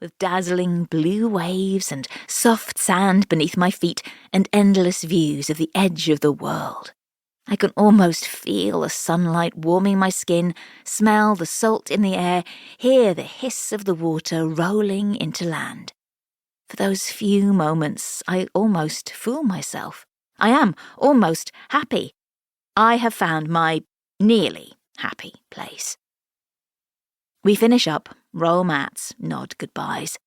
with dazzling blue waves and soft sand beneath my feet and endless views of the edge of the world. I can almost feel the sunlight warming my skin, smell the salt in the air, hear the hiss of the water rolling into land. For those few moments, I almost fool myself. I am almost happy. I have found my nearly happy place. We finish up, roll mats, nod goodbyes.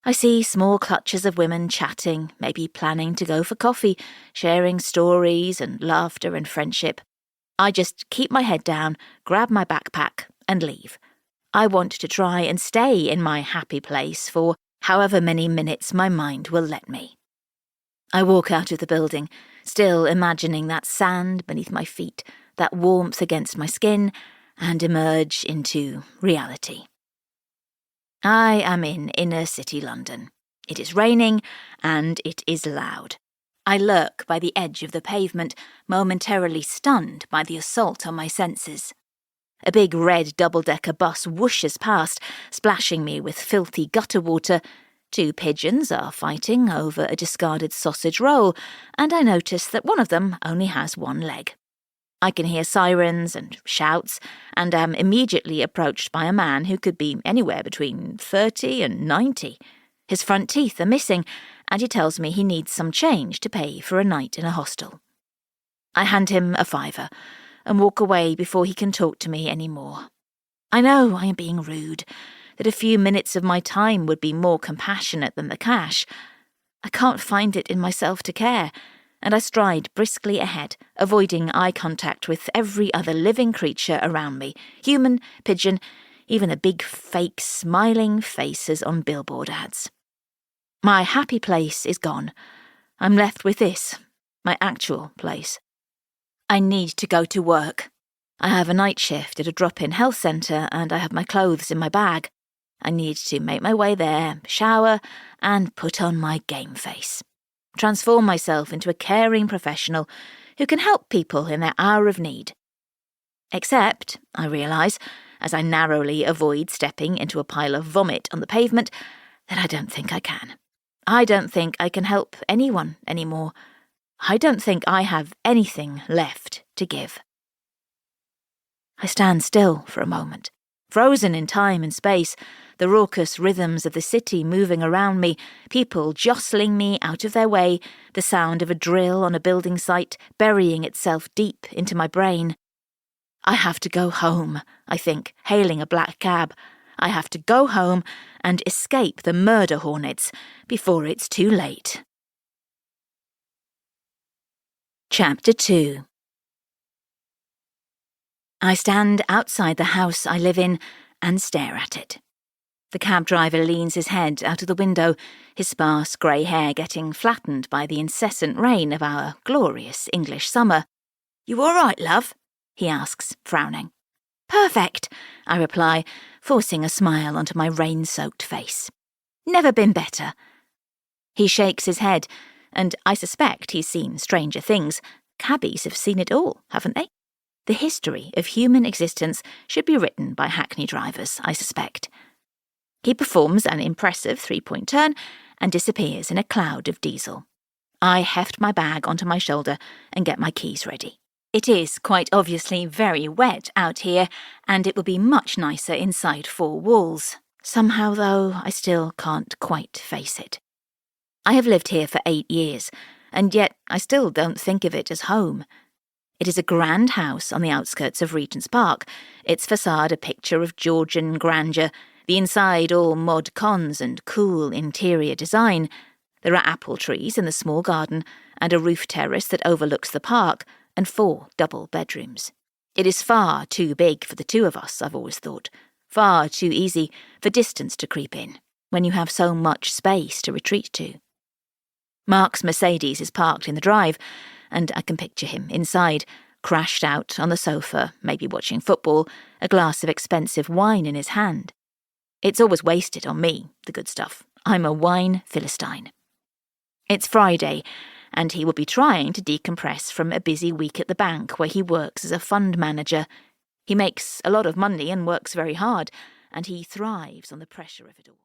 I see small clutches of women chatting, maybe planning to go for coffee, sharing stories and laughter and friendship. I just keep my head down, grab my backpack, and leave. I want to try and stay in my happy place for however many minutes my mind will let me. I walk out of the building, still imagining that sand beneath my feet, that warmth against my skin, and emerge into reality. I am in inner city London. It is raining, and it is loud. I lurk by the edge of the pavement, momentarily stunned by the assault on my senses. A big red double-decker bus whooshes past, splashing me with filthy gutter water. 2 pigeons are fighting over a discarded sausage roll, and I notice that one of them only has 1 leg. I can hear sirens and shouts, and am immediately approached by a man who could be anywhere between 30 and 90. His front teeth are missing, and he tells me he needs some change to pay for a night in a hostel. I hand him a £5 and walk away before he can talk to me any more. I know I am being rude, that a few minutes of my time would be more compassionate than the cash. I can't find it in myself to care, and I stride briskly ahead, avoiding eye contact with every other living creature around me, human, pigeon, even the big fake smiling faces on billboard ads. My happy place is gone. I'm left with this, my actual place. I need to go to work. I have a night shift at a drop-in health centre, and I have my clothes in my bag. I need to make my way there, shower, and put on my game face. Transform myself into a caring professional who can help people in their hour of need. Except, I realise, as I narrowly avoid stepping into a pile of vomit on the pavement, that I don't think I can. I don't think I can help anyone anymore. I don't think I have anything left to give. I stand still for a moment, frozen in time and space, the raucous rhythms of the city moving around me, people jostling me out of their way, the sound of a drill on a building site burying itself deep into my brain. I have to go home, I think, hailing a black cab. I have to go home and escape the murder hornets before it's too late. Chapter 2. I stand outside the house I live in and stare at it. The cab driver leans his head out of the window, his sparse grey hair getting flattened by the incessant rain of our glorious English summer. "You all right, love?" he asks, frowning. "Perfect," I reply, forcing a smile onto my rain-soaked face. "Never been better." He shakes his head, and I suspect he's seen stranger things. Cabbies have seen it all, haven't they? The history of human existence should be written by hackney drivers, I suspect. He performs an impressive 3-point turn and disappears in a cloud of diesel. I heft my bag onto my shoulder and get my keys ready. It is quite obviously very wet out here, and it will be much nicer inside 4 walls. Somehow, though, I still can't quite face it. I have lived here for 8 years, and yet I still don't think of it as home. It is a grand house on the outskirts of Regent's Park, its facade a picture of Georgian grandeur, the inside all mod cons and cool interior design. There are apple trees in the small garden and a roof terrace that overlooks the park, and 4 double bedrooms. It is far too big for the 2 of us, I've always thought. Far too easy for distance to creep in, when you have so much space to retreat to. Mark's Mercedes is parked in the drive, and I can picture him inside, crashed out on the sofa, maybe watching football, a glass of expensive wine in his hand. It's always wasted on me, the good stuff. I'm a wine Philistine. It's Friday, and he will be trying to decompress from a busy week at the bank where he works as a fund manager. He makes a lot of money and works very hard, and he thrives on the pressure of it all.